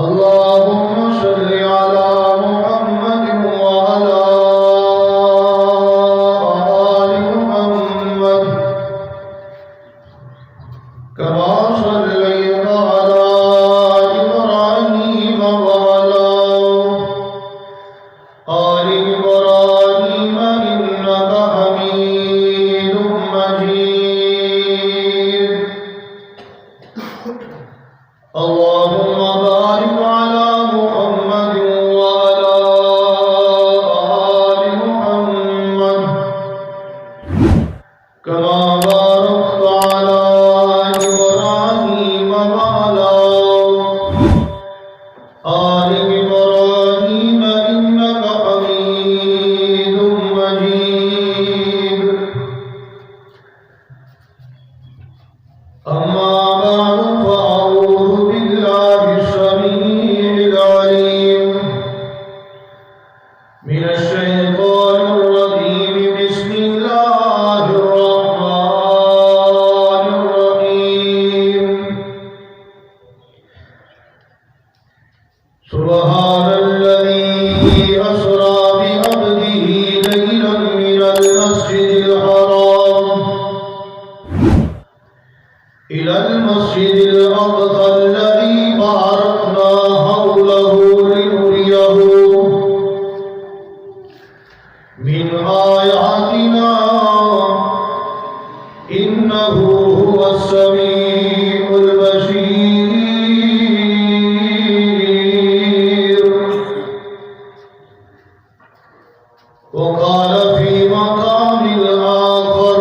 اللهم صل على محمد وعلى آل محمد كما صليت على إبراهيم وعلى آل إبراهيم إنك حميد مجيد. اللهم بارك على محمد وعلى آل محمد كما باركت على إبراهيم وعلى آل إبراهيم إنك حميد مجيد. أما بعد فأعوذ بالله السميع العليم من الشيطان الرجيم. بسم الله الرحمن الرحيم. سبحان الذي أسرى بعبده ليلا من المسجد الحرام إلى المسجد الأقصى الذي باركنا حوله لنريه من آياتنا إنه هو السميع البصير. وقال في مقام آخر: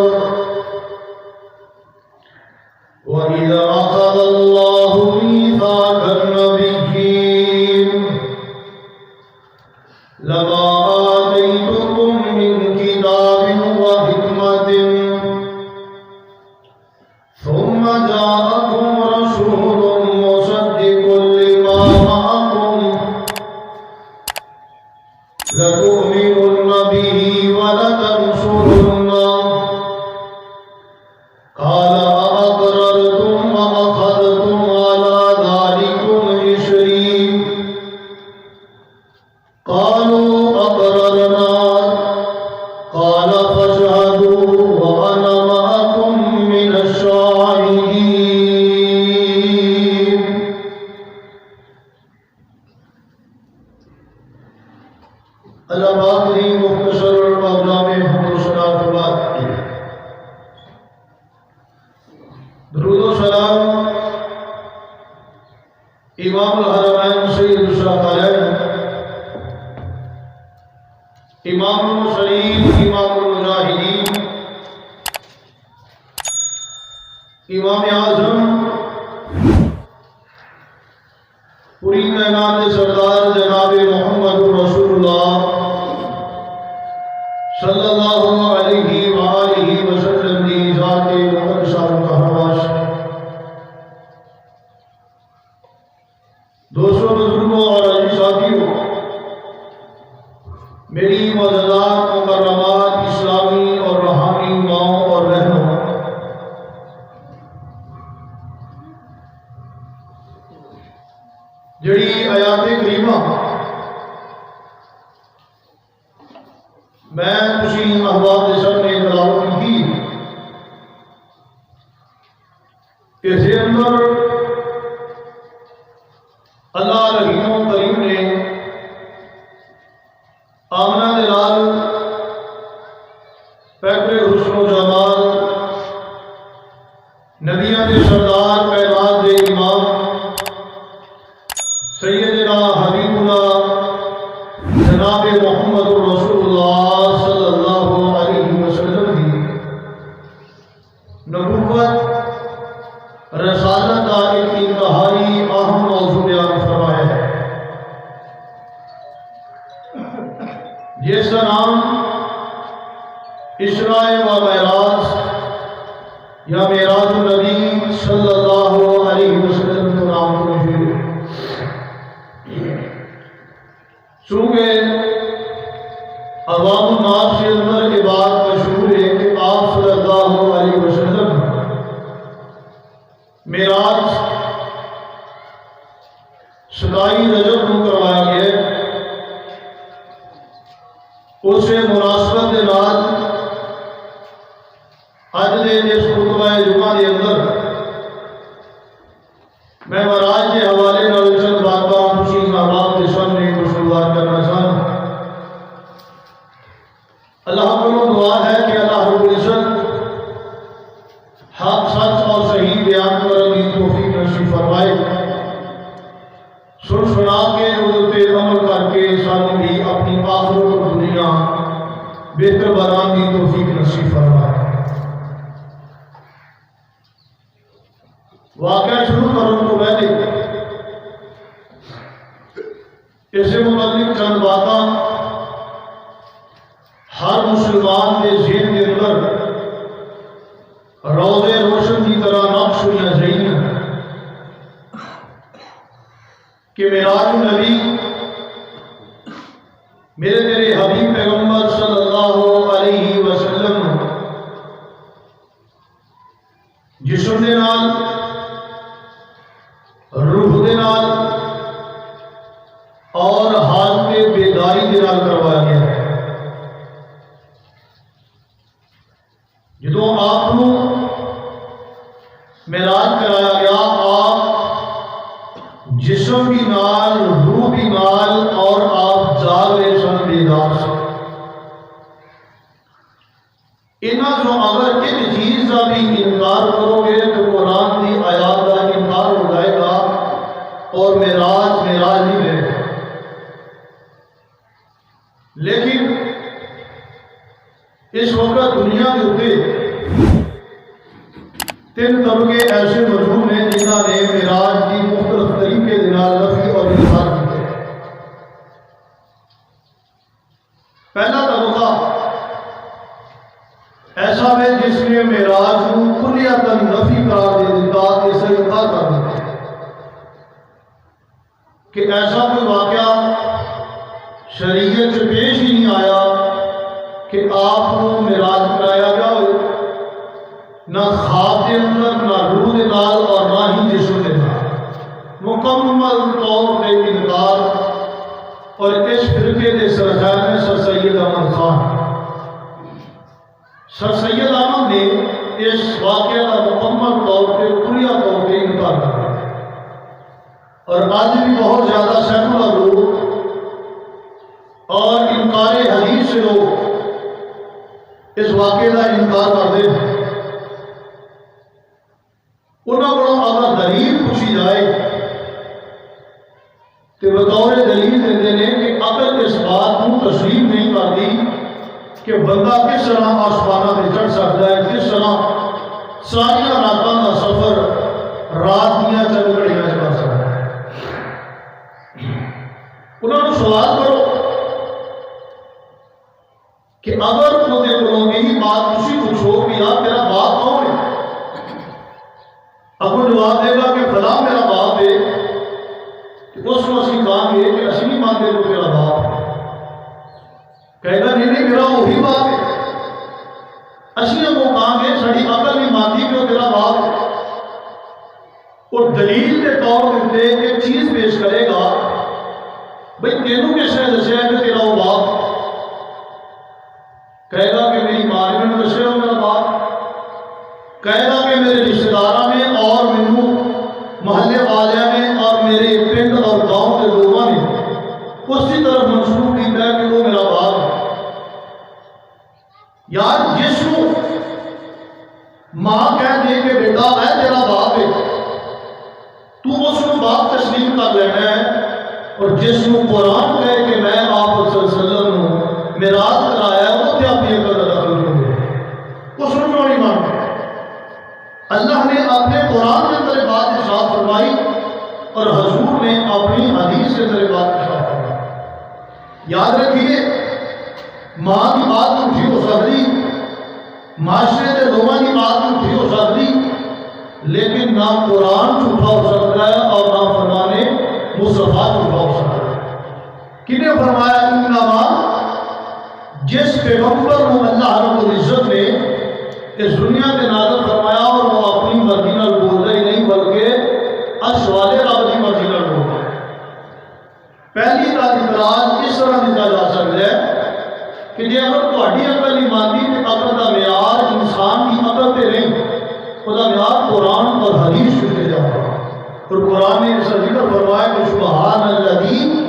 وإذا أخذ الله ميثاق النبيين لما آتيتكم من كتاب وحكمة ثم جاءكم رسول مصدق لما معكم لتؤمنن به ولتنصرنه قال أأقررتم وأخذتم على ذلكم إصري قالوا أقررنا قال فاشهدوا وأنا معكم من الشاهدين. اللہ پاک کی مختصر اور جامع حمد و ثنا کے بعد درود و سلام امام الحرمین سید الثقلین امام المرسلین امام المجاہدین امام اعظم پوری کائنات سردار جناب محمد رسول اللہ صلی اللہ علیہ وآلہ وسلم کی ذات مقدسہ مقدس. دوستوں، بزرگوں اور عزیز ساتھیوں، میری معززات مکرمات اسلامی اور روحانی ماؤں اور بہنوں، جڑی آیات کریمہ میں تسی احباب کے سامنے تلاوت کی کہ اس اندر اللہ رحیم و کریم نے آمنہ دلال پیکر حسن و جمال نبیوں کے سردار کائنات کے امام سیدنا حبیبنا جناب محمد رسول اللہ صلی اللہ علیہ وسلم کی نبوت رسالت کا ایک انتہائی اہم موضوع بیان فرمایا ہے، جس کا نام اسراء و معراج یا معراج النبی صلی اللہ علیہ وسلم 27 رجب کو کروایا گیا ہے۔ اس سے مناسبت کے نال اج دے اس خطبہ جمعہ کے اندر میں معراج کے حوالے نال چند باتاں خوشی احباب کے سامنے گفتگو کرنا چاہتا۔ اللہ کو دعا ہے کہ اللہ رب العزت حق سچ اور صحیح بیان کرنے کی توفیق نصیب فرمائے، سن سنا کے اس پہ عمل کر کے سانوں بھی اپنی آخرت اور دنیا بہتر بنانے کی توفیق نصیب فرمائے۔ واقعہ شروع کرنے کو پہلے اس سے متعلق چند باتاں ہر مسلمان کے ذہن کے اندر روزے روشن کی طرح نقش ہونا چاہیے کہ معراج نبی میرے تیرے حبیب پیغمبر صلی اللہ علیہ وسلم جسم دے نال روح دے نال اور حالت بیداری دے نال کروایا گیا ہے۔ جدوں آپ کو معراج کرایا گیا، آپ جسم بھی نال روح بھی نال اور آپ جاگ رہے سن بیدار سے۔ انہاں جو اگر ان چیز کا بھی انکار کرو گے تو قرآن کی آیات کا انکار ہو جائے گا اور معراج نہیں رہے گا۔ لیکن اس وقت دنیا کے اوپر 3 طبقے ایسے موجود ہیں جنہوں نے معراج کی مختلف طریقے کے نفی اور انکار کیے۔ پہلا طبقہ ایسا ہے جس نے معراج کو کلیتاً نفی قرار دے دیتا، اس سے انکار کر دیتا کہ ایسا کوئی واقعہ شریعت سے پیش ہی نہیں آیا کہ آپ کو معراج کرایا گیا ہو، نہ خواب کے اندر، نہ روح کے نال اور نہ ہی جسم کے نال۔ مکمل طور پہ انکار۔ اور اس فرقے کے سرخیر میں سر سید احمد خان، سر سید احمد نے اس واقعہ کا مکمل طور پہ کلیہ طور پہ انکار کر دیا۔ اور آج بھی بہت زیادہ سینکڑوں لوگ اور انکار حدیث سے لوگ اس واقعے کا انکار کرتے ہیں۔ انہوں کو اگر دلیل پوچھی جائے تو بطور دلیل دیتے ہیں کہ عقل اس بات کو تسلیم نہیں کرتی کہ بندہ کس طرح آسمانہ پہ چڑھ سکتا ہے، کس طرح ساری راتوں کا سفر رات دیا چند گھڑیاں چلا سکتا ہے۔ انہوں نے سوال کرو کہ اگر خودے کو یہی بات اسی پوچھو کہ یار تیرا باپ کون ہے، اب وہ جواب دے گا کہ فلاں میرا باپ ہے، تو اس کو اسی کہاں گے کہ اسی نہیں مانتے تو تیرا باپ ہے۔ کہے گا نہیں میرا وہی باپ ہے، اسی وہ کہاں گے ساری عقل نہیں مانتی کہ وہ تیرا باپ ہے۔ اور دلیل کے طور پہ ایک چیز پیش کرے گا، بھئی تینوں کس نے دسیا کہ تیرا وہ باپ؟ کہے گا کہ میری ماں نے میں دسیا میرا باپ، کہے گا کہ میرے رشتہ داراں نے اور مینوں محلے والوں نے اور میرے پنڈ اور گاؤں کے لوگوں نے اسی طرف منسوخ کیا ہے کہ وہ میرا باپ ہے۔ یار جس کو ماں کہہ دے کہ بیٹا اے تیرا باپ ہے، تو اس کو باپ تسلیم کر لینا ہے، اور جس کو قرآن کہے کہ میں آپ صلی اللہ علیہ وسلم معراج کرایا ہے وہ کیا اپنی عقل کا دخل کیوں دے، اس کو کیوں نہیں مانتے؟ اللہ نے اپنے قرآن کے اندر بات ارشاد فرمائی اور حضور نے اپنی حدیث کے اندر بات ارشاد فرمائی۔ یاد رکھیے ماں کی بات جھوٹی ہو سکتی، معاشرے کے لوگوں کی بات جھوٹی ہو سکتی، لیکن نہ قرآن جھوٹا ہو سکتا ہے اور نہ فرمانے مصطفیٰ جھوٹا ہو سکتا ہے۔ کنہیں فرمایا انما جس پیغمبر کو اللہ رب العزت نے اس دنیا کے نازل فرمایا اور وہ اپنی مرضی نال بولتا ہی نہیں بلکہ عرش والے رب کی مرضی نال بولتا ہے۔ پہلی کا اعتراض اس طرح دیتا جا سکتا ہے کہ جی اگر تہاڈی عقل نہیں مانتی تو عقل کا معیار انسان کی عقل پہ نہیں، وہ معیار قرآن اور حدیث چنتے جا رہا ہے۔ اور قرآن نے اس کا ذکر فرمایا کہ سبحان الذی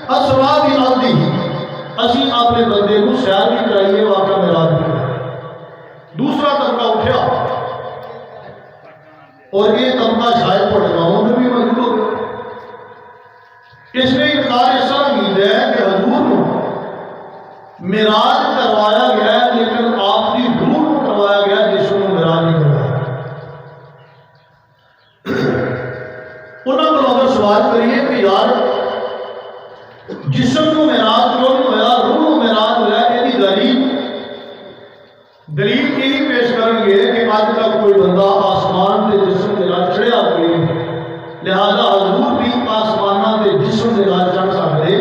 اسریٰ بعبدہ، اسی اپنے بندے کو سیر بھی کرائیے، واقعہ معراج بھی کرائیے۔ دوسرا طبقہ اٹھا اور یہ طبقہ شاید پڑھاؤں میں بھی موجود ہو گیا۔ اس نے انکار اس طرح کیا ہے کہ حضور کو معراج کروایا گیا ہے لیکن آپ کی روح کو کروایا گیا، جسم کو معراج نہیں کروایا۔ انہوں نے اگر سوال کریے کہ یار جسم کو معراج کیوں نہیں ہوا، روح کو معراج ہوا، یہ دلیل یہی پیش کریں گے کہ آج تک کوئی بندہ آسمان کے جسم کے نال چڑھیا کوئی نہیں، لہذا حضور بھی آسمانہ کے جسم کے نال چڑھ سکتے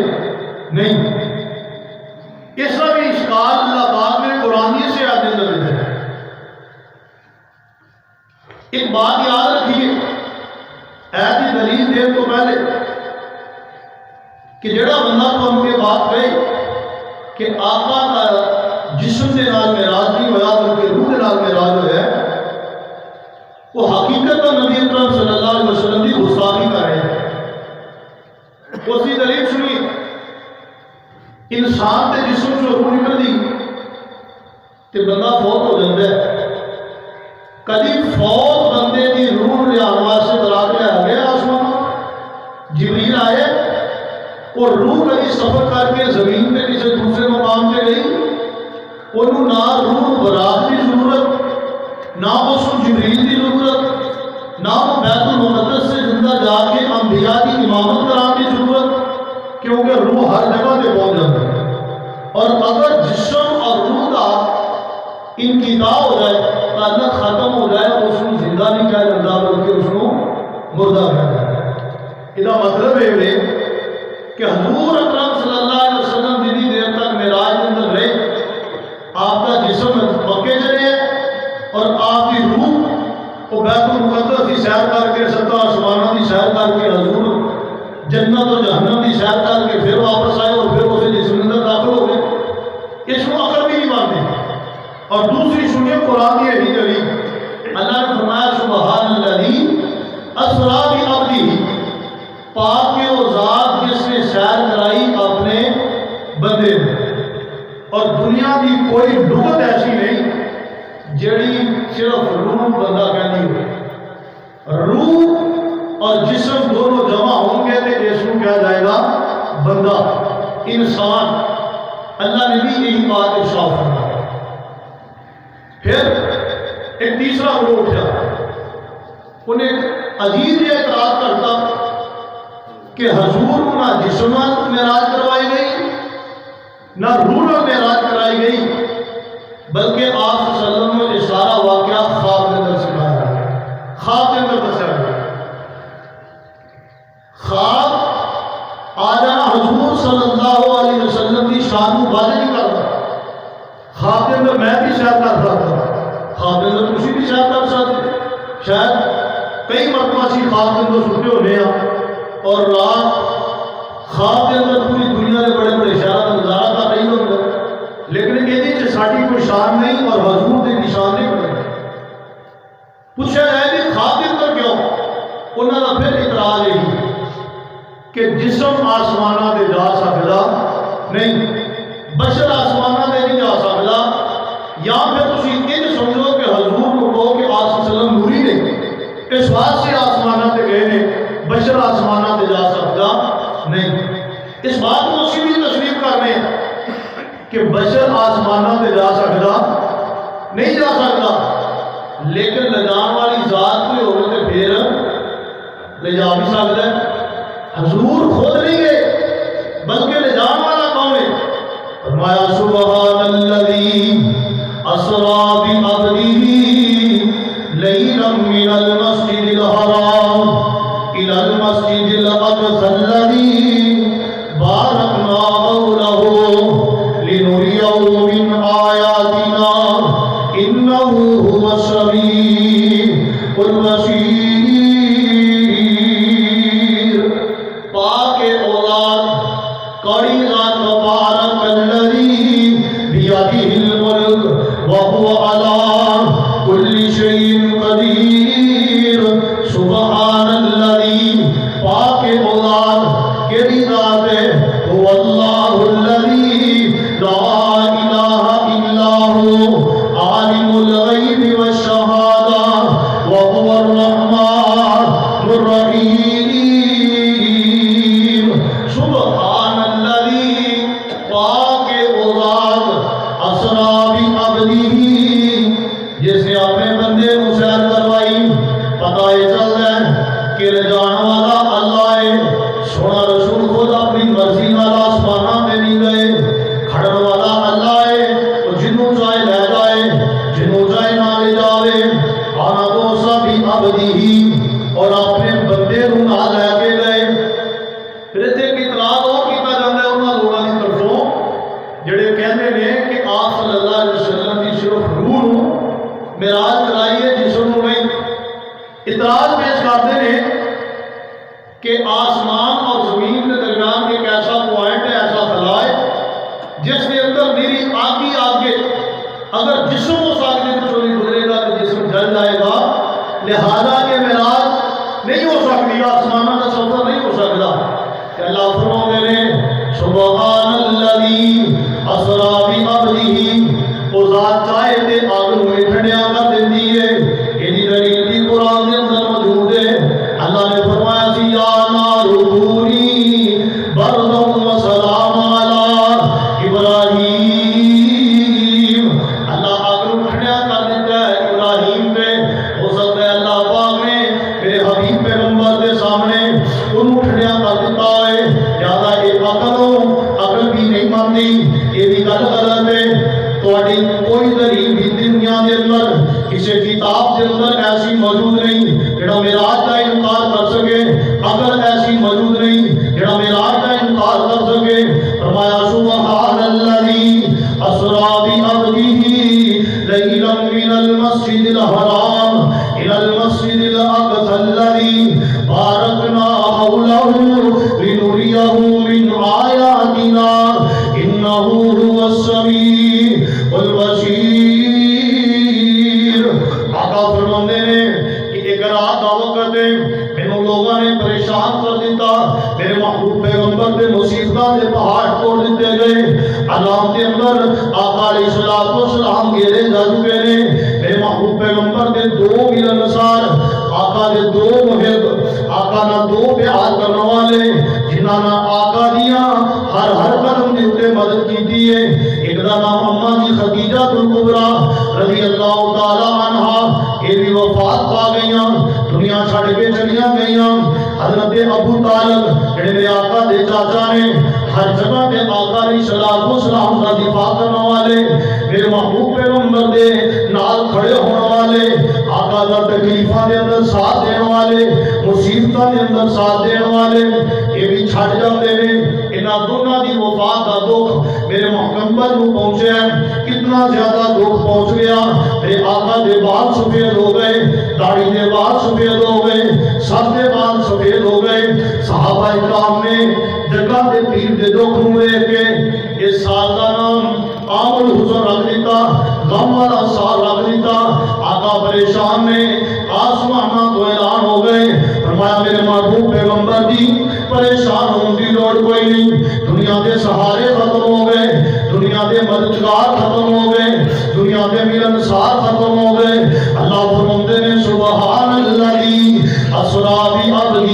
نہیں۔ اس کا بھی اشکال اللہ پاک نے قرآن سے آدمی اندر ہے۔ ایک بات یاد رکھیے ایسی دلیل دین تو پہلے کہ جڑا بندہ تو ہم کے بات کہے کہ آقا کا جسم کے نال معراج نہیں ہوا بلکہ روح کے نال معراج ہوا ہے، وہ حقیقت نبی اکرم صلی اللہ علیہ وسلم کی گستاخی کر رہے ہیں۔ اس کی دلیل سنی، انسان کے جسم سے روح نکلتی تو بندہ فوت ہو جاتا ہے۔ کبھی فوت بندے کی روح لیان واسطے براق لیا گیا آسمان، جبریل آئے اور روح کبھی سفر کر کے زمین پہ کسی دوسرے مقام پہ گئی، انہوں نہ روح براق کی ضرورت، نہ اس کو جبریل کی ضرورت، نہ بیت المقدس سے زندہ جا کے انبیاء کی امامت کرانے کی ضرورت، کیونکہ روح ہر جگہ پہ پہنچ جاتا ہے۔ اور اگر جسم اور روح کا انقطاع ہو جائے، تعلق ختم ہو جائے، اس کو زندہ نہیں کہا جاتا بلکہ اس کو مردہ کہا جاتا ہے۔ یہ مطلب ہے کہ حضور اکرم صلی اللہ علیہ وسلم جتنی دیر تک معراج کے اندر رہے، آپ کا جسم مکے چلے اور آپ کی روح وہ بیت المقدس کی سیر کر کے، ستا آسمانہ کی سیر کر کے، حضور جنت اور جہنم کی سیر کر کے پھر واپس آئے اور پھر اسے جسم اندر داخل ہو گئے۔ اس کو عقل بھی نہیں مانتے۔ اور دوسری سنیے قرآن کی یہی دلیل، اللہ نے فرمایا سبحان الذی اسریٰ بعبدہ، پاک کے وہ ذات جس نے سیر کرائی اپنے بندے میں۔ اور دنیا کی کوئی لغت ایسی نہیں جڑی صرف روح بندہ کہنی ہو۔ روح اور جسم دونوں جمع ہوں گے تو اس کو کیا جائے گا بندہ، انسان۔ اللہ نے بھی یہی بات ارشاد فرمایا۔ پھر ایک تیسرا گروہ اٹھا، انہیں عجیب یہ اعتراض کرتا کہ حضور کو نہ جسم معراج کروائی گئی نہ روح معراج کرائی گئی، بلکہ آپ صلی اللہ علیہ وسلم نے یہ سارا واقعہ خواب کے اندر سکھایا ہے، خواب کے اندر بتایا ہے۔ خواب آ جانا حضور صلی اللہ علیہ وسلم کی شان کو واضح نہیں کرتا۔ خواب کے اندر میں بھی شاید کر رہا تھا، خواب کے اندر کسی بھی شاید کر سکتے، شاید کئی مرتبہ سی خواب کے اندر سنتے ہونے ہیں اور رات خواب کے اندر پوری دنیا کے بڑے بڑے شہرات نظارہ کر رہی ہوگا، لیکن یہ ساری کوئی شان نہیں اور حضور کی شان نہیں بنے۔ پوچھا جائے کہ خواب کے اندر کیوں؟ انہوں نے پھر اعتراض یہی کہ جسم آسمانہ دے جا سکتا نہیں، بشر آسمانہ دے نہیں جا سکتا، یا پھر تسی یہ سمجھو کہ حضور کو کہو کہ آپ صلی اللہ علیہ وسلم نوری نے اس بات سے آسمانہ دے گئے نے، بشر آسمانہ دے جا سکتا نہیں۔ اس بات کو اسی بھی تشریف کرنے کہ بشر آسمانہ دے جا سکتا نہیں جا سکتا، لیکن لے جان والی ذات کوئی ہوگی تو پھر لے جا بھی سکتا ہے۔ حضور خود نہیں گئے بلکہ لے جان والا کون ہے؟ فرمایا سبحان الذی اسریٰ بعبدہ لیلا من المسجد الحرام الی المسجد الاقصی الذی بارکنا حولہ لنریہ من آیاتنا انہ هو السمیع البصیر۔ پاک اولاد بڑی ذات تبارک الذی بیدہ الملک وہو علی کل شیء قدیر سبحان الذی پاک ذات کیڑی ذات ہے هو اللہ الذی لا الہ الا هو عالم الغیب والشہادہ وهو الرحمن الرحیم سبحان الذی پاک ذات اسرا بعبدہ جس نے اپنے بندے کو سیر کروائی پتہ یہ چل ہے کہ رجان والا اللہ ہے سونا رسول خود اپنی مرضی نال آسمانہ میں نہیں گئے کھڑن والا اللہ ہے وہ جنوں چاہے لے جائے جنوں چاہے نہ لے جاوے آنا تو سبھی عبدی ہی اور اپنے بندے کو نہ لے کے گئے پھر اتنے ایک اعتراض اور کیتا جاتا ہے انہاں لوگاں دی طرفوں جڑے کہندے نے کہ آپ صلی اللہ علیہ وسلم دی صرف روح نوں معراج کرائی ہے جسم نوں نہیں اعتراض پیش کرتے ہیں کہ آسمان اور زمین کے درمیان ایک ایسا پوائنٹ ہے ایسا خلا ہے جس کے اندر میری آگی آگے اگر جسم اس آگے کو چوری گزرے گا تو جسم جل جائے گا لہذا کہ معراج نہیں ہو سکتی آسمانہ کا سفر نہیں ہو سکتا کہ اللہ فرماتے ہیں سبحان الذی اسرا بعبدہ وہ ذات چاہے تے آگ نوں ٹھنڈیا کر دیندی ہے اینی دلیل بھی قرآن کے اندر موجود ہے اللہ نے فرمایا سی یا نار کونی بردا و سلام علی ابراہیم اللہ آگ نوں ٹھنڈیا کر دیتا ہے ابراہیم پہ ہو سکتا ہے اللہ پاک نے میرے حبیب پیغمبر کے سامنے انہوں ٹھنڈیا کر دیتا ہے لہذا یہ عقل بھی نہیں مانتی یہ بھی گل غلط ہے تواڈی کوئی دلیل بھی دنیا کے اندر کسی کتاب کے اندر ایسی موجود نہیں جڑا معراج کا انکار کر سکے اگر ایسی موجود نہیں جڑا معراج کا انکار کر سکے فرمایا سبحان الذی اسرا بعبدہ لیلا من المسجد الحرام الى المسجد الاقصى الذي باركنا حوله لنريه من آياتنا انه هو السميع البصیر آقا فرماندے نے کہ ایک رات کا وقت ہے مینوں لوگوں نے پریشان کر دیتا میرے محبوب پیغمبر کے مصیبتاں دے پہاڑ توڑ دیتے گئے عذاب کے اندر آقا علیہ الصلوۃ والسلام گھیرے جا چکے نے میرے محبوب پیغمبر کے دو ملنسار آقا دے دو محب آقا نہ دو بیعت کرنے والے جنہاں نے آقا دیاں ہر قدم دے اوتے مدد کیتی ہے ایک دا نام اما جی خدیجہ الکبریٰ رضی اللہ تعالی عنہا یہ بھی وفات پا گئیاں دنیا چھڑ کے چلیاں گئیاں حضرت ابو طالب جڑے میرے آقا دے چاچا نے ہر جگہ دے آقا علیہ السلام کا دفاع کرنے والے میرے محبوب پیغمبر دے نال کھڑے ہونے والے آقا دا تکلیفاں دے اندر ساتھ دینے والے مصیبتاں دے اندر ساتھ دینے والے یہ بھی چھڑ جاندے نے انہاں دونوں دی وفات دا دکھ میرے پیغمبر کو پہنچے ہیں کتنا زیادہ دکھ پہنچ گیا میرے آقا دے بال سفید ہو گئے داڑھی دے بال سفید ہو گئے سر دے بال سفید ہو گئے صحابہ اکرام نے جگہ دے پیر دے دکھ ہوئے کہ اس سال کا نام عام الحزن رکھ دیتا غم والا سال رکھ دیتا آقا پریشان نے آسمانہ تو اعلان ہو گئے فرمایا میرے محبوب پیغمبر دی پریشان ہونے کی لوڑ کوئی نہیں دنیا دے سہارے ختم ہو گئے دنیا دے مددگار ختم ہو گئے دنیا دے ملنسار ختم ہو گئے اللہ فرماتے نے سبحان الذی اسرا بعبدہ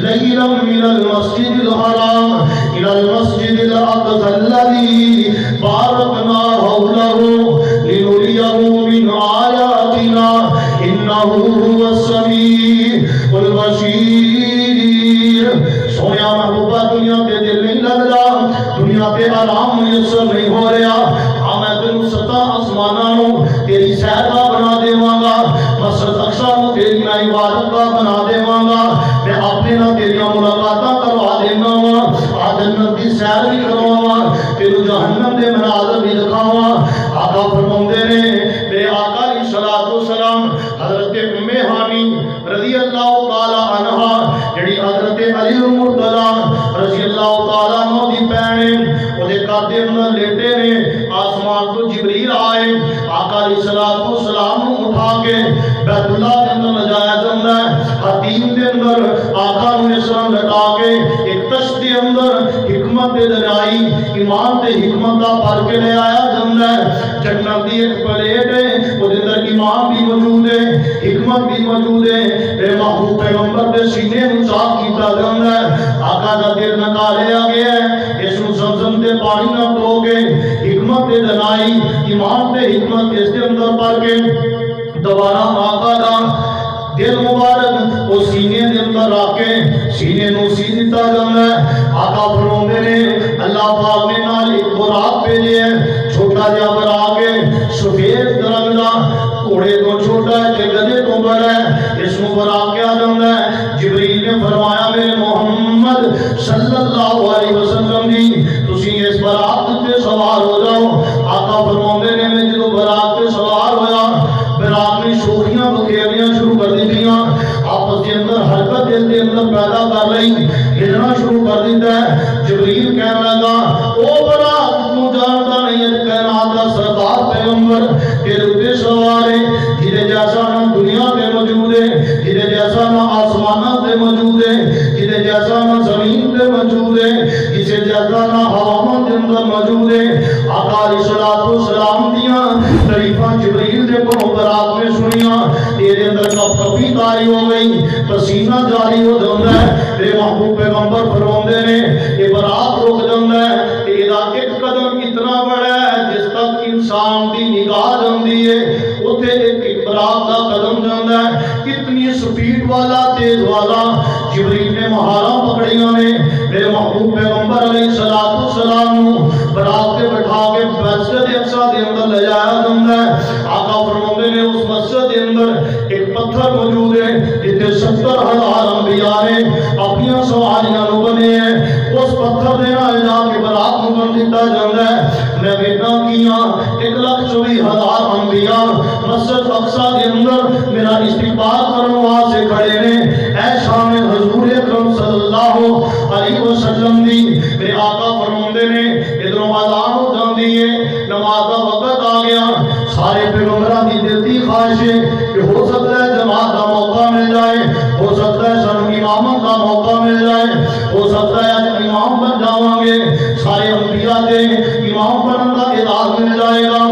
لیلا من المسجد الحرام الى المسجد الاقصى الذي باركنا حوله لنريه من آياتنا انه هو السميع البصیر سویا محبوبہ دنیا تے دل نہیں لگ رہا دنیا تے آرام میسر نہیں ہو رہا ہاں میں تینوں ستا آسماناں نوں تیری سیرگاہ بنا دیواں گا مسجد اقصی نوں تیری میں عبادت گاہ بنا دیواں گا میں اپنے نال تیریاں ملاقاتاں کروا دینا وا آ جنت دی سیر بھی کرواواں تینوں جہنم دے مناظر بھی دکھاواں آقا فرماندے نے میرے آقا علیہ الصلوۃ والسلام حضرت ام ہانی رضی اللہ تعالی عنہا جڑی حضرت حضرت علی المرتضی رضی اللہ تعالیٰ عنہ دی بہن وہ دے گھر دے اندر لیٹے نے، آسمان تو جبریل آئے، آقا علیہ السلام نو اٹھا کے بیت اللہ دے اندر لے جایا جاتا ہے، حتیم دے اندر آقا نو اس طرح لٹا کے ایک تشت دے اندر حکمت دے درائی ایمان تے حکمت دا بھر کے لے آیا جاتا ہے۔ جنت دی ایک پلیٹ ہے، وہ دے اندر ایمان بھی موجود ہے، حکمت بھی موجود ہے، میرے محبوب پیغمبر دے سینے نو صاف کیتا جاتا ہے، آقا دا دل نکالیا گیا ہے، اس نو زمزم دے پانی نہ دھو کے حکمت دے دنائی ایمان تے حکمت اس دے اندر پڑھ کے دوبارہ آقا دا دل مبارک وہ سینے دے اندر رکھ کے سینے نو سی دیتا جاتا ہے۔ آقا فرماندے نے اللہ پاک نے نال ایک براق بھیجے ہے، چھوٹا جہا براق ہے، سفید رنگ دا، گھوڑے تو چھوٹا ہے تے گدھے تو بڑا ہے، اس کو براق کیا جاتا ہے۔ جبریل نے فرمایا میرے محمد صلی اللہ علیہ وسلم جی تسی اس براق تے سوار ہو جاؤ۔ آقا فرماندے نے میں جدوں براق تے سوار ہویا، براق نے شوخیاں بکھیرنیاں شروع کر دیتیاں، آپس کے اندر حرکت دل کے اندر پیدا کر رہی، ہلنا شروع کر دیتا ہے۔ جبریل کہنے لگا او براق تو جانتا نہیں ہے کائنات کا سردار پیغمبر تیرے اوپر سوار ہے، جدے جیسا نہ دنیا تے موجود ہے، جدے جیسا نہ آسمانات تے موجود ہے، جدے جیسا نہ زمین تے موجود ہے، جسے جیسا نہ ہواؤں کے اندر موجود ہے۔ آقا علیہ السلام دیاں تعریفاں جبریل نے کو براق میں سنیاں، تیرے اندر کب کبھی تاری ہو گئی، پسینہ جاری ہو جاتا ہے۔ میرے محبوب پیغمبر فرماندے نے یہ براق رک جاتا ہے، تیرا ایک قدم اتنا بڑا ہے جس تک انسان دی نگاہ جاندی ہے، اتنے ایک براق کا قدم جاتا ہے، اتنی سپیڈ والا تیز والا جبریل نے مہاراں پکڑیاں نے۔ میرے محبوب پیغمبر علیہ السلام براق کے بٹھا کے مسجد اقصی دے اندر لے جایا جاتا ہے۔ آقا فرماندے نے اس مسجد کے اندر ایک پتھر موجود ہے جتنے 70,000 انبیاء نے اپنی سواریاں نو بنے ہیں، اس پتھر دے نال جا کے براق نو بن دیتا جاتا ہے۔ میں ویکھنا کیاں 1,24,000 انبیاء مسجد اقصی کے اندر میرا استقبال کرنے واسطے کھڑے نے۔ اے شان حضور اکرم صلی اللہ علیہ وسلم دی میرے آقا فرماندے نے ادھروں اذان ہو جاندی ہے، نماز دا وقت آ گیا، سارے پیغمبراں دی دل دی خواہش ہے کہ ہو سکتا ہے جماعت کا موقع مل جائے، ہو سکتا ہے سن امامت کا موقع مل جائے، ہو سکتا ہے امام بن جاواں گے، سارے انبیاء دے امام بنن کا اعزاز مل جائے گا۔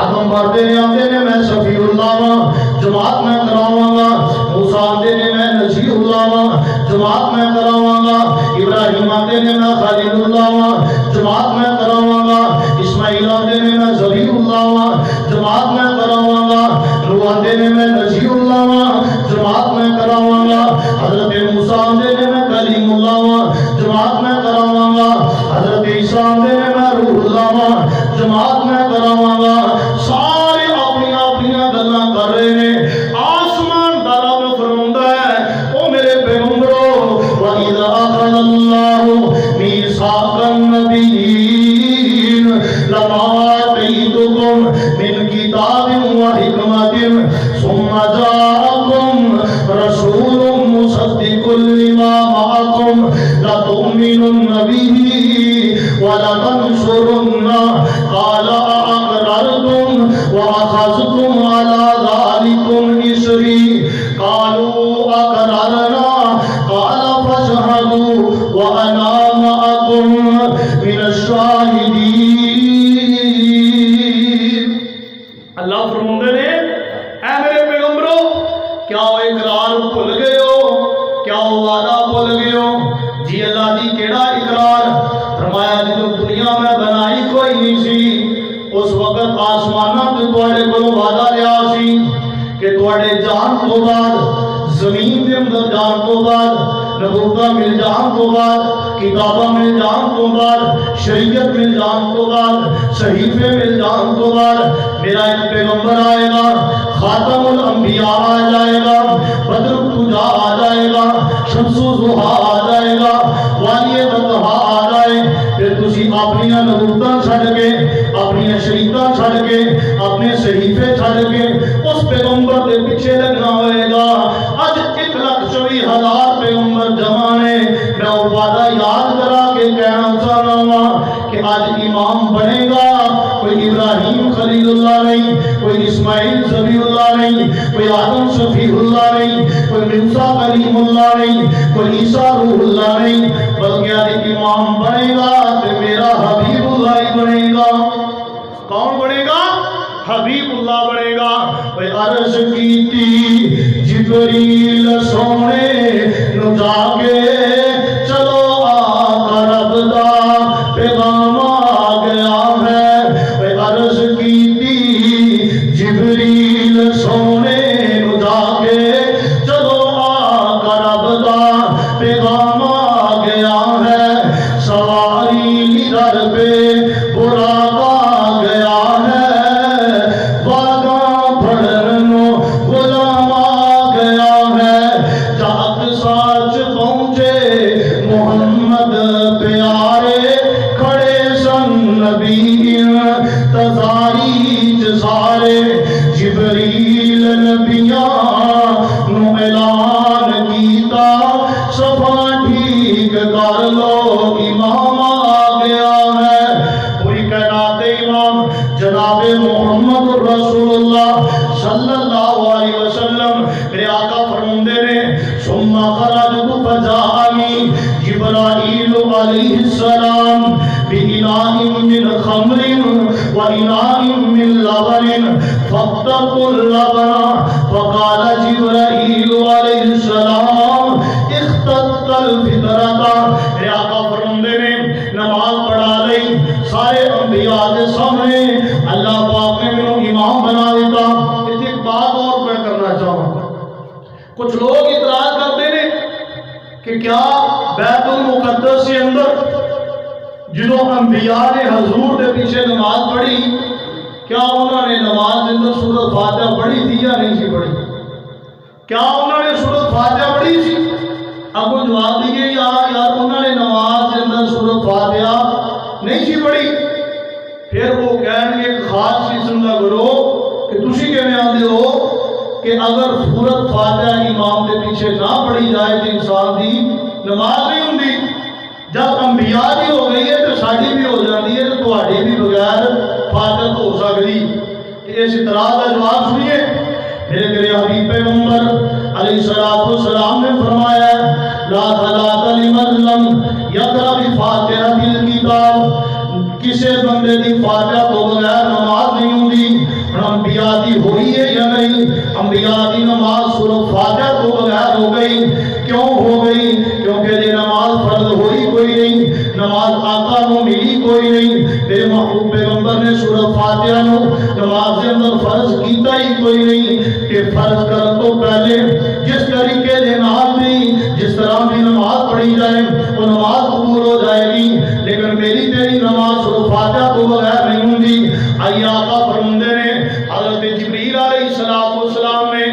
آدم بڑھتے نے آتے نے میں شفیع اللہ ہاں، جماعت میں کراواں گا، موسیٰ آتے نے میں نجی اللہ ہاں، جماعت میں کراواں گا، ابراہیم آتے نے میں خلیل اللہ ہاں، جماعت میں کراواں گا، اسماعیل آتے نے میں ذبیح اللہ ہاں، جماعت میں کراواں گا، نوح آتے نے میں نجی اللہ ہاں، جماعت میں کراواں گا، حضرت موسیٰ آتے نے میں کلیم اللہ ہاں، جماعت میں کراواں گا، حضرت عیسیٰ آتے نے میں روح اللہ ہاں، جماعت میں کراواں گا۔ سارے اپنی اپنی گلاں کر رہے ہیں، آسمان دا رب فرماتا ہے او میرے پیغمبرو وَإِذَا أَخَذَ اللَّهُ مِيثَاقَ النَّبِيِّينَ لَمَا آتَيْتُكُم مِّن كِتَابٍ وَحِكْمَةٍ ثُمَّ جَاءَكُم رَّسُولٌ مُّصَدِّقٌ لِّمَا مَعَكُمْ لَتُؤْمِنُنَّ بِهِ وَلَتَنصُرُنَّهُ قَالَ أَأَقْرَرْتُمْ وَأَخَذْتُمْ عَلَىٰ ذَلِكُمْ إِصْرِي قَالُوا أَقْرَرْنَا قَالَ فَاشْهَدُوا وَأَنَا مَعَكُمْ مِنَ الشَّاهِدِينَ۔ اللہ فرماتے نے اے میرے پیغمبرو کیا وہ اقرار بھول گئے ہو، کیا وہ وعدہ بھول گئے ہو؟ جی اللہ جی کیڑا اقرار؟ فرمایا جدو دنیا میں بنائی کوئی نہیں سی اس وقت آسمانہ تے تواڈے کولوں وعدہ لیا سی کہ تواڈے جان تو بعد زمین دے اندر جان تو بعد نبوتہ مل جان تو بعد کتابہ مل جان تو بعد شریعت مل جان تو بعد صحیفے مل جان تو بعد میرا ایک پیغمبر آئے گا، خاتم الانبیاء آ جائے گا، بدر الدجا آ جائے گا، شمس و ضحیٰ آ جائے گا، والی بطحا آ جائے، پھر تسی اپنی نبوتاں چھڑ کے اپنی شریعتاں چھڑ کے اپنے صحیفے چھڑ کے اس پیغمبر کے پیچھے لگنا ہوئے گا۔ آج 1,24,000 پیغمبر جمع نے میں وہ وعدہ یاد کرا کے کہنا چاہنا ہوں کہ آج امام بنے گا کوئی ابراہیم خلیل اللہ نہیں، کوئی اسماعیل ذبیح اللہ نہیں، کوئی آدم شفیع اللہ نہیں، کوئی موسیٰ کلیم اللہ نہیں، کوئی عیسیٰ روح اللہ نہیں، بلکہ آج امام بنے گا تو میرا حبیب اللہ ہی بنے گا۔ کون بنے گا؟ حبیب اللہ بنے گا۔ وہ عرض کی تھی جبریل سونے نو جا کے چلو آقا رب دا پیغام آ گیا ہے۔ وہ عرض کی تھی جبریل سونے نو جا کے چلو آقا رب دا پیغام آ گیا ہے۔ سواری در پہ براق آ گیا ہے، وعدہ پڑھنو غلام آ گیا ہے۔ جات ساچ پہنچے محمد پیارے، کھڑے سن نبی تزاری سارے۔ جبریل نبیاں نو اعلان کیتا، صفا ٹھیک کر لو امام آ گیا ہے۔ پوری کائنات امام جناب محمد رسول اللہ صلی اللہ علیہ وسلم میرے آقا فرماندے نے ثم خرجت فجاءنی جبرائیل علیہ السلام بإناء من خمر وإناء من لبن فاقترت اللبن فقال جبرائیل علیہ السلام اخترت الفطرة۔ میرے آقا فرماندے نے نماز پڑھا لئی، سارے انبیاء کے سامنے اللہ پاک نے میرے امام بنا دیتا۔ اس ایک بات اور میں کرنا چاہوں گا، کچھ لوگ اعتراض کرتے ہیں کہ کیا بیت المقدس کے اندر جنہوں انبیاء نے حضور کے پیچھے نماز پڑھی، کیا انہوں نے نماز کے اندر سورۃ فاتحہ پڑھی تھی یا نہیں سی پڑھی؟ کیا انہوں نے سورۃ فاتحہ پڑھی تھی؟ اب وہ جواب دیئے یار انہوں نے نماز کے اندر سورۃ فاتحہ نہیں سی پڑھی۔ پھر وہ کہیں گے ایک خاص قسم کا گروہ کہ تسی کہنے آتے ہو کہ اگر سورۃ فاتحہ امام کے پیچھے نہ پڑھی جائے تو انسان دی نماز نہیں ہوندی۔ جب انبیاء دی ہو گئی ہے تو ساڑی بھی ہو جاتی ہے، تو تہاڈی بھی بغیر فاتحہ تو ہو سکتی۔ اس اعتراض کا جواب سنیے، میرے میرے حبیب پیغمبر علیہ السلام نے فرمایا لا صلاۃ لمن لم یقرأ بفاتحۃ الکتاب، کسی بندے دی فاتحہ تو بغیر نماز نہیں ہوندی۔ انبیاء دی ہوئی ہے یا نہیں؟ انبیاء دی نماز سورۃ فاتحہ تو بغیر ہو گئی۔ کیوں ہو گئی؟ کیونکہ یہ نماز فرض ہوئی کوئی نہیں، نماز آقا نو ملی کوئی نہیں۔ میرے محبوب پیغمبر نے سورۃ فاتحہ نو نماز کے اندر فرض کیتا ہی کوئی نہیں کہ فرض کرن تو پہلے جس طریقے دے نال بھی جس طرح بھی نماز پڑھی جائے وہ نماز قبول ہو جائے گی، لیکن میری تیری نماز سورۃ فاتحہ تو بغیر نہیں ہوندی۔ آئی آقا فرماندے نے حضرت جبریل علیہ السلام نے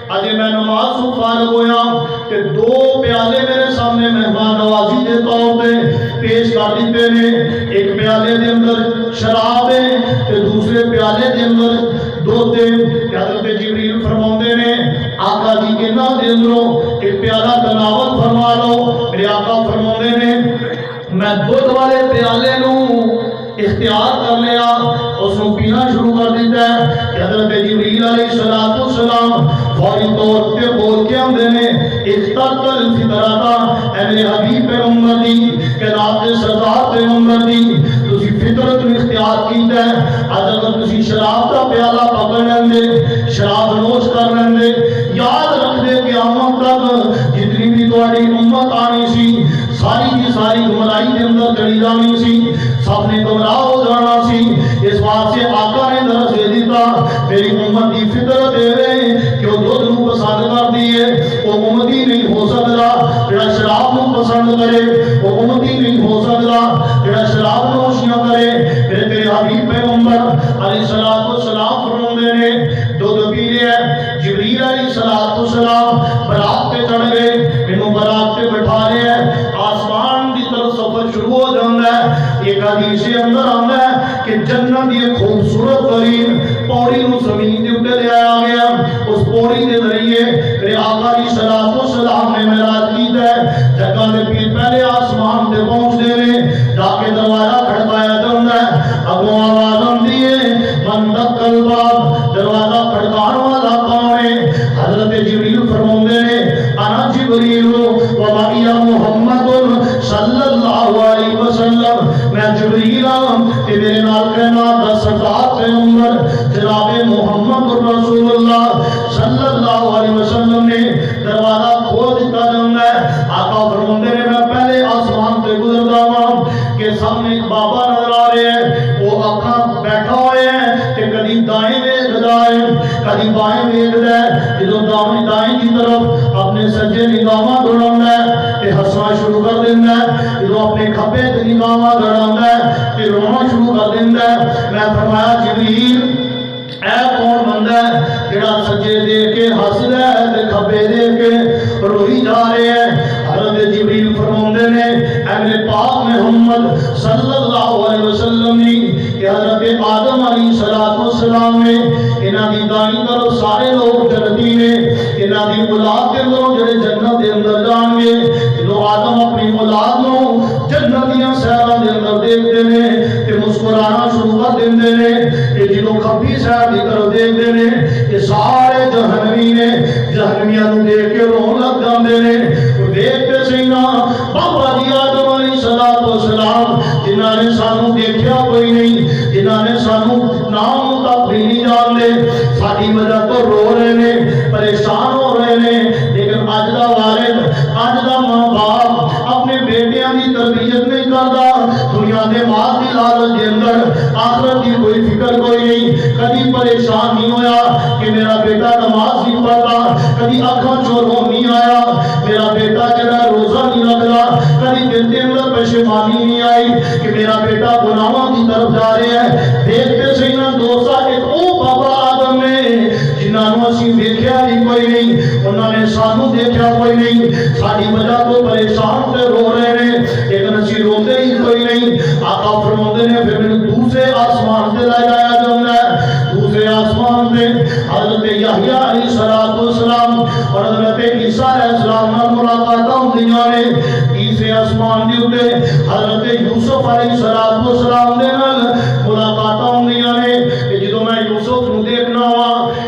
آج میں نماز سے فارغ ہویا کہ دو پیالے میرے سامنے مہمان نوازی دے طور پہ پیش کر دیتے ہیں۔ ایک پیالے دے اندر شراب ہے تے دوسرے پیالے دے اندر دودھ ہے۔ حضرت جبریل فرماندے نے آقا جی انہاں دے اندروں ایک پیالہ تناول فرما لو۔ میرے آقا فرماندے نے میں دودھ والے پیالے نو اختیار کر لیا، اس کو پینا شروع کر دیتا ہے کہ حضرت جبریل علیہ السلام فوری طور پہ بول کے ہم دینے اخترت الفطرۃ، اے میرے حبیب پیغمبر دی کہ رات سردار پیغمبر دی تسی فطرت میں اختیار کیتا ہے۔ آج اگر تسی شراب کا پیالہ پکڑ لیں شراب نوش کر لیں، یاد رکھ دے قیامت تک جتنی بھی تہاڈی امت آنی سی ساری کی ساری گمراہی کے اندر چلی جانی سی، سب نے گمراہ ہو جانا سی۔ اس بات سے آقا نے درس دے دیتا میری امت کی فطرت ہے کہ وہ دودھ نو پسند کرتی ہے، وہ امتی نہیں ہو سکتا جڑا شراب نو پسند کرے، وہ امتی نہیں ہو سکتا جڑا شراب نوشیاں کرے۔ میرے تیرے حبیب پیغمبر علیہ السلام فرماندے نے دودھ پی لیا۔ جبریل علیہ السلام برات پہ چڑھ گئے، انہوں برات پہ بٹھا لیا، آسمان کی طرف سفر شروع ہو جاتا ہے۔ ایک حدیث کے اندر آتا ہے کہ جنت یہ خوبصورت ترین پوڑی نو زمین دے اوپر لے آیا گیا، اس پوڑی کے ذریعے میرے آقا علیہ السلام نے معراج کیتا ہے۔ جگہ دے پیر پہلے آسمان تے پہنچتے ہیں، جا کے دروازہ کھڑکایا جاتا ہے، اگوں آواز آتی ہے من دق الباب، دروازہ کھڑکان والا کون ہے؟ حضرت جبریل فرماتے ہیں انا جبریل و معی محمد صلی اللہ علیہ وسلم، میں جبریل ہوں کہ میرے نال کائنات دا سردار پیغمبر جناب محمد رسول اللہ صلی اللہ علیہ وسلم نے دروازہ کھول دیتا جاتا ہے۔ آقا فرماتے ہیں میں پہلے آسمان سے گزرتا ہوں کہ سامنے ایک بابا نظر آ رہے ہیں، وہ اپنا بیٹھا ہوئے ہیں کہ کدی دائیں ویکھدا ہے کدی بائیں ویکھدا ہے، جدوں دائیں کی طرف اپنے سجے نگاہاں دوڑاوندا ہے تے ہسنا شروع کر دیندا ہے، جدوں اپنے کھبے تے نگاہاں دوڑاوندا ہے تے رونا شروع کر دیندا ہے۔ میں فرمایا جبریل اے کون بندہ ہے جڑا سجے دیکھ کے ہسدا ہے تے کھبے دیکھ کے روئی جا رہے ہیں؟ حضرت جبریل فرماندے نے اے میرے پاک محمد صلی اللہ علیہ وسلم نے کہ حضرت آدم علیہ السلام نے انہاں دی دائیں طرف سارے لوگ جنتی نے، انہاں دی اولاد دے لوگ جڑے جنت دے اندر جان گے، جو آدم اپنی اولاد نو جنت دیاں سیراں دے اندر دیکھتے نے تے مسکرانا شروع کر دیندے نے، کہ جدوں کھبی سیر دی طرف دیکھتے نے کہ سارے جہنمی نے جہنمیاں نو دیکھ کے رون لگ جاندے نے۔ دیکھتے سینا بابا جی آدم علیہ السلام جنہاں نے سانو دیکھیا کوئی نہیں، جنہاں نے سانو نام تک بھی نہیں جان دے، ساری وجہ تو رو رہے نے پریشان ہو رہے نے، لیکن اج دا والد اج دا ماں باپ اپنے بیٹیاں دی تربیت نہیں کردا، دنیا دے مال دی لالچ دے اندر آخرت دی کوئی فکر کوئی نہیں، کبھی پریشان نہیں ہویا کہ میرا بیٹا نماز نہیں پڑھتا، کبھی اکھاں چوں رونا نہیں آیا میرا بیٹا جڑا روزہ نہیں رکھدا، کبھی دل دے اندر پشیمانی نہیں آئی کہ میرا بیٹا گناہاں کی طرف جا رہا ہے۔ دیکھتے سے نا دوستا ایک او بابا آدم نے جنہاں نو اسی دیکھیا ہی کوئی نہیں، انہاں نے سانو دیکھیا کوئی نہیں، ساری وجہ تو پریشان سے رو رہے ہیں لیکن اسی روندے ہی کوئی نہیں۔ آقا فرماتے نے پھر میں دوسرے آسمان سے لے جایا جاتا ہے، دوسرے آسمان سے حضرت یحییٰ علیہ السلام اور حضرت عیسیٰ علیہ السلام نال ملاقاتاں ہوندیاں نے۔ تیسرے آسمان دے اوتے حضرت یوسف علیہ السلام دے نال ملاقاتاں ہوندیاں نے۔ جدوں میں یوسف نو دیکھنا وا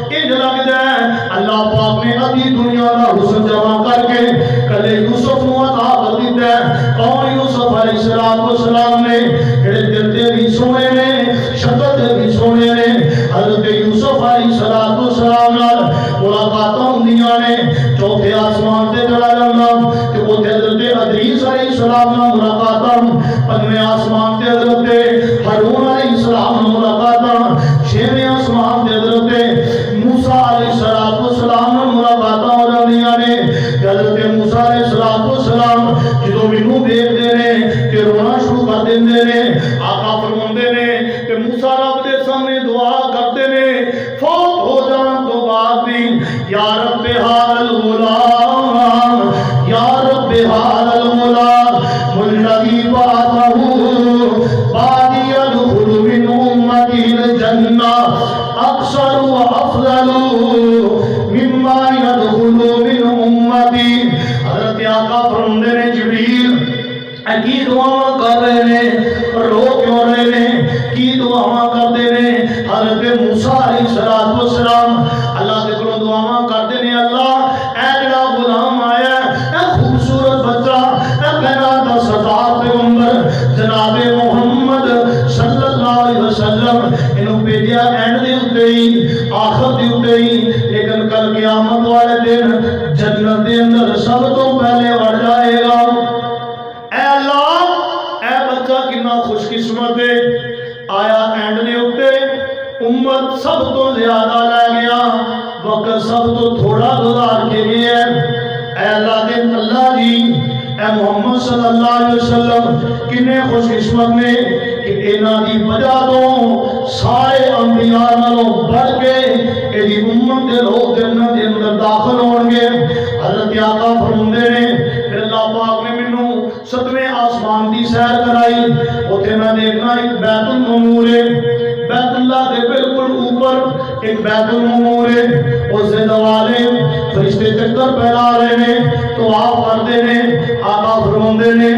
انج لگدا ہے اللہ پاک نے ادھی دنیا دا حسن جمع کر کے کلے یوسف نو عطا کر دتا ہے۔ کون یوسف علیہ السلام نے جڑے دل دے بھی سونے نے شکل دے بھی سونے نے۔ حضرت یوسف علیہ السلام نال ملاقاتاں ہوندیاں نے۔ چوتھے آسمان تے چلا جانا تے اوتھے حضرت ادریس علیہ السلام نال ملاقاتاں، پنجویں آسمان تے حضرت ہارون علیہ السلام نال ملاقاتاں، چھویں آسمان تے حضرت موسیٰ علیہ السلام نال ملاقاتاں ہو جاندیاں نے۔ حضرت موسیٰ علیہ السلام جدوں مینوں دیکھدے نے تے رونا شروع کر دیندے نے۔ آقا فرماندے نے کہ موسیٰ رب دے سامنے دعا کرتے نے فوت ہو جان تو بعد بھی یا رب حال الغلام یا رب حال الغلام الذی بعثہ بعدی يدخل من امتی الجنہ اکثر و افضل مما يدخل من امتی۔ حضرت آقا فرماندے نے جبریل کی دعا کر رہے ہیں، رو کیوں رہے ہیں، کی دعا کرتے ہیں؟ حضرت موسیٰ علیہ السلام اللہ کے کلوں دعا کرتے ہیں اللہ اے جڑا غلام آیا اے خوبصورت بچہ اے کائنات دا سردار پیغمبر جناب محمد صلی اللہ علیہ وسلم انہوں بھیجیا اینڈ دے اوتے ہی آخر دے اوتے ہی، لیکن کل قیامت والے دن جنت دے اندر سب تو پہلے وڑ جائے گا۔ اے اللہ اے بچہ کنا خوش قسمت ہے، آیا اینڈ دے اوتے امت سب تو زیادہ لے گیا، وقت سب تو تھوڑا گزار کے گیا ہے۔ اے اللہ دے اللہ جی اے محمد صلی اللہ علیہ وسلم کنے خوش قسمت نے کہ انہاں دی وجہ تو سارے انبیاء نالوں بڑھ کے ایدی امت دے لوگ جنت دے اندر داخل ہون گے۔ حضرت آقا فرماندے نے پھر اللہ پاک نے مینوں ستویں آسمان دی سیر کرائی، اوتھے میں دیکھنا ایک بیت المعمور ہے، بیت اللہ دے بالکل اوپر ایک بیت المعمور ہے، اس دن والے فرشتے چکر پھیلا رہے نے طواف کرتے نے آقا فرماندے نے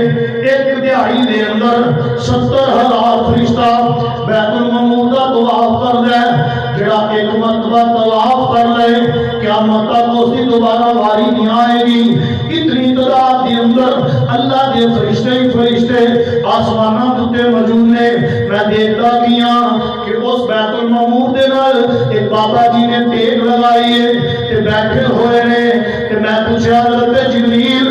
ایک دہاڑی دے اندر 70,000 فرشتہ بیت المعمور دا طواف کردا ہے جڑا ایک مرتبہ طواف کر لے قیامت تک اس کی دوبارہ واری نہیں آئے گی اتنی تعداد کے اندر اللہ کے فرشتے ہی فرشتے آسمانوں تے موجود نے میں دیکھتا کیا کہ اس بیت المعمور دے نال ایک بابا جی نے ٹیک لگائی ہے تے بیٹھے ہوئے نے تے میں پوچھا حضرت جبریل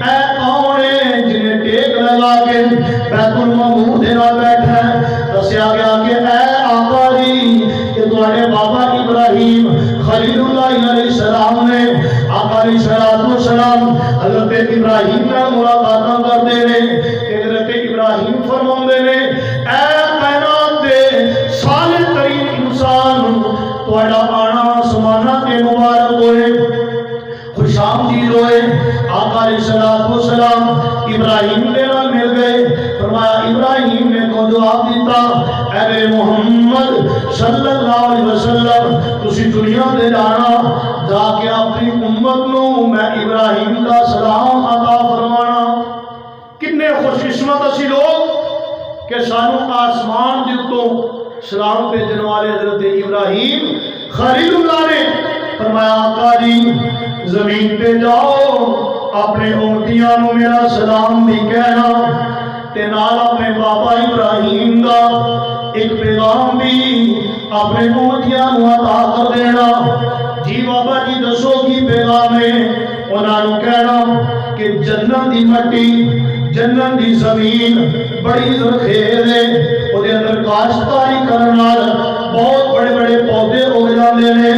اے کون ہے جنہیں ٹیک لگا کے بیت المعمور دے نال بیٹھا ہے دسیا گیا کہ اے آقا جی یہ تمہارے بابا ابراہیم خلیل اللہ علیہ السلام نے آقا علیہ السلام حضرت ابراہیم نے ملاقاتاں کرتے نے حضرت ابراہیم فرماندے نے اے کائنات دے صالح ترین انسان تہاڈا آنا آسماناں تے مبارک ہوئے خوش آمدید ہوئے آقا علیہ السلام ابراہیم دے نال مل گئے فرمایا ابراہیم نے کو جواب دیتا اے میرے محمد صلی اللہ علیہ وسلم تسی دنیا دے جانا جا کے اپنی امت نو میں ابراہیم دا سلام عطا فرمانا کتنے خوش قسمت اسی لوگ کہ سانو آسمان دے تو سلام بھیجن والے حضرت ابراہیم خلیل اللہ نے فرمایا آقا جی زمین پہ جاؤ اپنے امتیاں نو میرا سلام بھی کہنا تے نال اپنے بابا ابراہیم دا ایک پیغام بھی اپنے امتیاں نو عطا کر دینا جی بابا جی دسو کی پیغام ہے انہاں نو کہنا کہ جنت دی مٹی جنت دی زمین بڑی زرخیز ہے او دے اندر کاشتکاری کرن نال بہت بڑے بڑے پودے اگ جاندے نے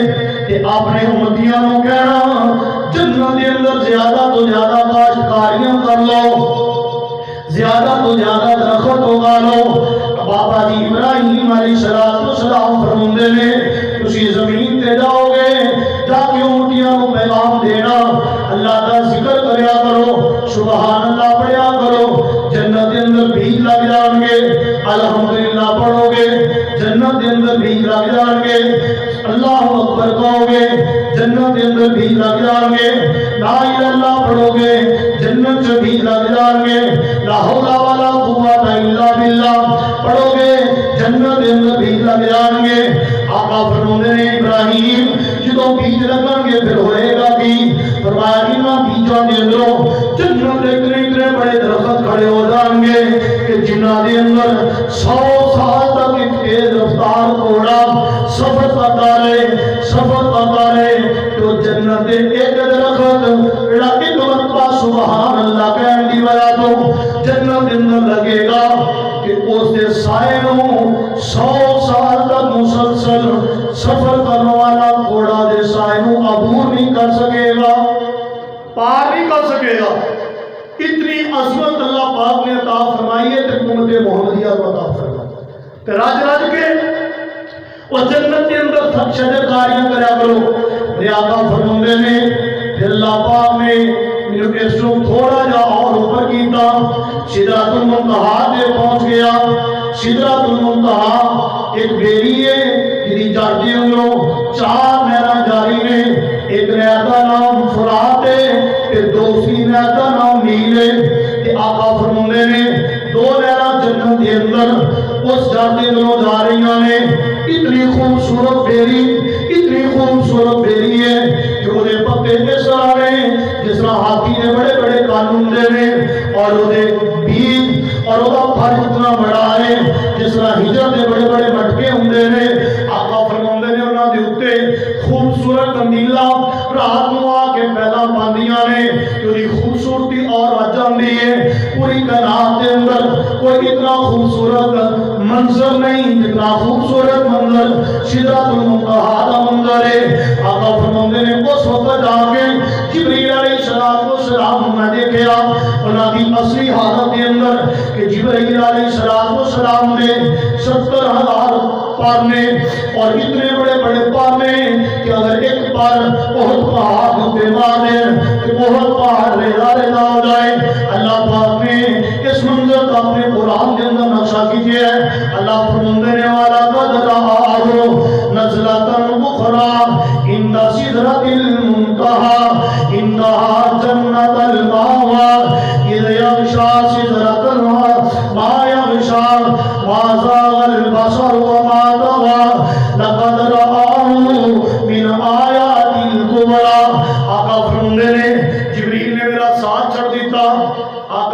تے اپنے امتیاں نو کہنا جنت دے اندر زیادہ تو زیادہ کاشتکاریاں کر لو زیادہ تو زیادہ درخت اگا لو بابا جی ابراہیم علیہ السلام فرماندے نے تسی زمین تے جاؤ گے جا کے اونٹیاں کو پیغام دینا اللہ کا ذکر کریا کرو سبحان اللہ پڑھیا کرو جنت کے اندر بیج لگ جان گے الحمدللہ پڑھو گے جنت کے اندر بیج لگ جان گے اللہ اکبر کہو گے جنت کے اندر بیج لگ جان گے لا الہ الا اللہ پڑھو گے جنت سے بیج لگ جان گے لا حول ولا قوت الا باللہ پڑھو گے جنت کے اندر بیج لگ جان گے آقا فرماندے نے ابراہیم جدوں بیج لگن گے پھر ہوئے گا کی فرمایا انہاں بیجاں دے اندروں جنت دے اتنے بڑے درخت کھڑے ہو جان گے کہ جنہاں دے اندر 100 سال تک ایک تیز رفتار گھوڑا سفر کرتا رہے تو جنت دے ایک درخت جڑا ایک مرتبہ سبحان اللہ کہن دی وجہ تو جنت دے اندر لگے گا کہ اس دے سائے نو 100 سال تک مسلسل سفر کرنے والا گھوڑا دے سائے نو عبور نہیں کر سکے گا پار نہیں کر سکے گا اتنی عظمت اللہ پاک نے عطا فرمائی ہے تے امت محمدیہ کو عطا فرمائی تے راج کے اور جنت کے اندر شجرکاریاں کریا کرو آقا فرماندے نے پھر اللہ پاک نے میرے اس کو تھوڑا جا اور اوپر کیتا سدرۃ المنتہا تے پہنچ گیا سدرۃ المنتہا ایک بیری ہے جدی جڑ دے اندروں 4 نہراں جاری نے ایک نہر دا نام فرات ہے تے دوسری نہر دا نام نیل ہے تے آقا فرماندے نے 2 نہراں جنت دے اندر اس جڑ دے اندروں جا رہیاں نے اتنی خوبصورت بیری ہے کہ وہ پتے اس طرح نے جس طرح ہاتھی نے بڑے بڑے کان ہوندے نے اور وہ بیج اور وہ پھل اتنا بڑا ہے جس طرح ہجر دے بڑے بڑے مٹکے ہوندے نے آقا فرماندے نے انہاں دے اوتے خوبصورت کنڈیلا رات نو آ کے پیدا پاندیاں نے کہ دی خوبصورتی اور وجہ جاندی ہے پوری کائنات دے اندر کوئی اتنا خوبصورت منظر نہیں جتنا خوبصورت منظر سدرۃ المنتہا دا منظر ہے آقا فرماندے نے اس وقت جا کے جبریل علیہ السلام نے دیکھا انہاں دی اصلی حالت کے اندر کہ جبریل علیہ السلام نے 70,000 پر نے اور اتنے بڑے بڑے پر نے کہ اگر ایک پر بہت پہاڑ پہ مار دیں کہ بہت پہاڑ ریزہ ہو جائے اللہ پاک نے اس منظر کا اپنے قرآن کے اندر نقشہ کیجئے اللہ فرماندے نے والا قد رآہ نزلۃ اخری عند سدرۃ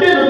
3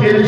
3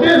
3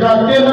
3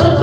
7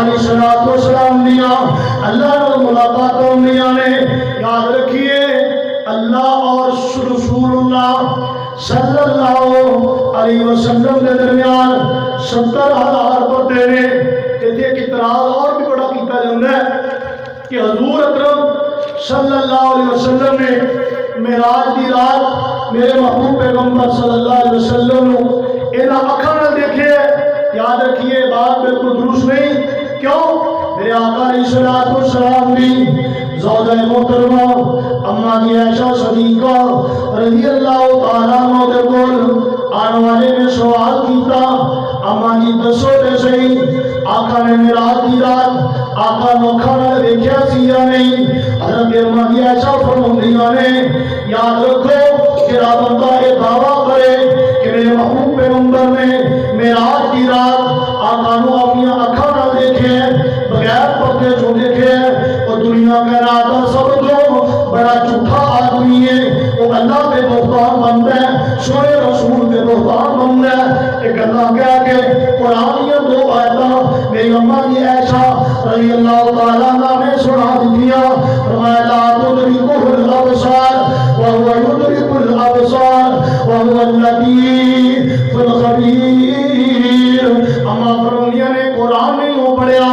علیہ السلام دیا اللہ نے ملاقاتوں دیا نے. یاد رکھیے اللہ اور رسول اللہ صلی اللہ علیہ وسلم کے درمیان 70,000 پردے نے. اتنے ایک اعتراض اور بھی بڑا کیتا جاتا ہے کہ حضور اکرم صلی اللہ علیہ وسلم نے معراج دی رات میرے محبوب پیغمبر صلی اللہ علیہ وسلم کو انہاں اکھاں نال دیکھے. یاد رکھیے بات بالکل درست نہیں. کیوں؟ میرے آقا علیہ السلام بھی زوجہ محترمہ اما جی عائشہ صدیقہ رضی اللہ تعالیٰ عنہ دے کول آنے والے نے سوال کیتا اما جی دسو تے صحیح آقا نے معراج دی رات آقا نوکھا نال دیکھیا سی یا نہیں؟ حضرت اما جی عائشہ فرماندیاں نے یاد رکھو کہ بندہ یہ دعویٰ کرے کہ میرے محبوب پیغمبر نے معراج دی رات آقا نو اپنی اکھاں نال دیکھے بغیر پردے جو دیکھے اور دنیا کا ناتا سب جو بڑا جھوٹا آدمی ہے وہ اللہ کے بہتان بنتا ہے سونے رسول کے بہتان بنتا ہے. ایک اللہ کہہ کے قرآنیاں 2 آیتاں میری اماں جی عائشہ رضی اللہ تعالیٰ عنہ نے سنا دیا. فرمایا لا تدرکہ الابصار وهو يدرك الابصار وهو اللطيف الخبیر. اما فرمایا نے قرآن نہیں ہو پڑھیا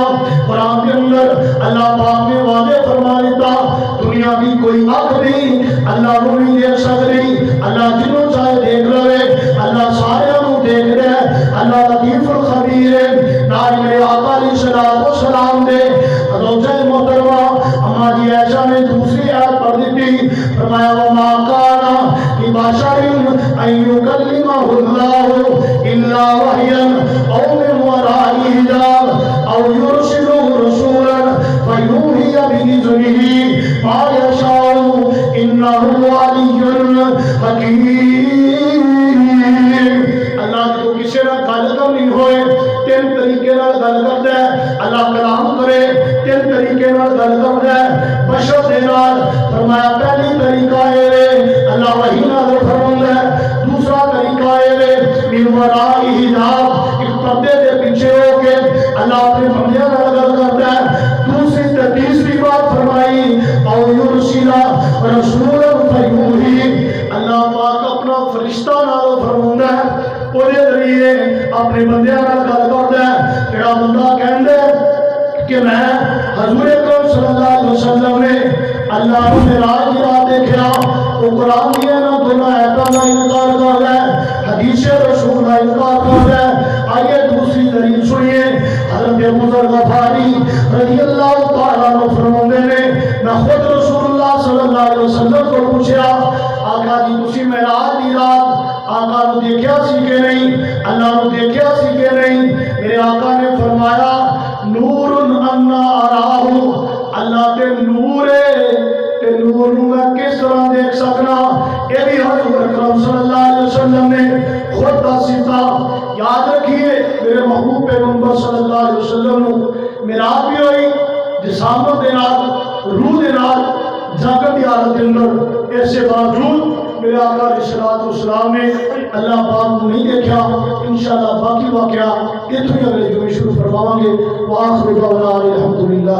قرآن کے اندر اللہ پاک نے واضح فرما دیتا دنیا کی کوئی آنکھ نہیں اللہ کو نہیں دیکھ سکتی. اللہ جنوں چاہے دیکھ لے اللہ سارے کو دیکھ رہے اللہ لطیف الخبیر ہے. نال میرے آقا علیہ السلام دے زوجہ محترمہ اما جی عائشہ نے دوسری آیت پڑھ دی. فرمایا وما کان لبشر ان یکلمہ اللہ الا وحیا او من وراء حجاب او یرسل رسولا فیوحی بإذنہ ما یشاء انہ علی حکیم. اللہ جو کسی نہ گل کرنی ہوئے 3 طریقے نال گل کرتا ہے. اللہ کلام کرے 3 طریقے نال گل کرتا ہے بشر دے نال. فرمایا پہلی طریقہ ہے اللہ وحی نازل فرماتا ہے. دوسرا طریقہ ہے من وراء حجاب ایک پردے دے پیچھے ہو کے اللہ اپنے بندیاں نال گل کرتا ہے. دوسری تے تیسری بات فرمائی او یرسل رسولا فیوحی اللہ پاک اپنا فرشتہ نال فرماتا ہے وہ ذریعے اپنے بندیاں نال گل کرتا ہے. جڑا بندہ کہندا کہ میں حضور اکرم صلی اللہ علیہ وسلم نے اللہ کو معراج دی رات دیکھا وہ قرآن کی نہ دونوں آیتوں کا انکار کر رہا ہے حدیث رسول کا انکار کر رہا ہے. آئیے دوسری دلیل سنیے. حضرت ابو ذر غفاری رضی اللہ تعالیٰ عنہ فرماتے ہیں میں خود رسول اللہ صلی اللہ علیہ وسلم کو پوچھا آقا جی تسی معراج دی رات آقا نو دیکھیا سی کہ نہیں اللہ نو دیکھیا سی کہ نہیں؟ میرے آقا نے فرمایا نور انا اراہ اللہ تے نور ہے تے نور نو میں کس طرح دیکھ سکنا. یہ بھی حضور اکرم صلی اللہ علیہ وسلم نے خود دستا. یاد رکھیے میرے محبوب پیغمبر صلی اللہ علیہ وسلم نو معراج بھی ہوئی جسامت دے نال روح دے نال جاگت دی حالت کے اندر. اس سے باوجود میرے آقا علیہ السلام نے اللہ پاک کو نہیں دیکھا. انشاءاللہ باقی واقعہ اتنے اگلے جمعے شروع فرماواں گے. وآخر دعوانا الحمدللہ.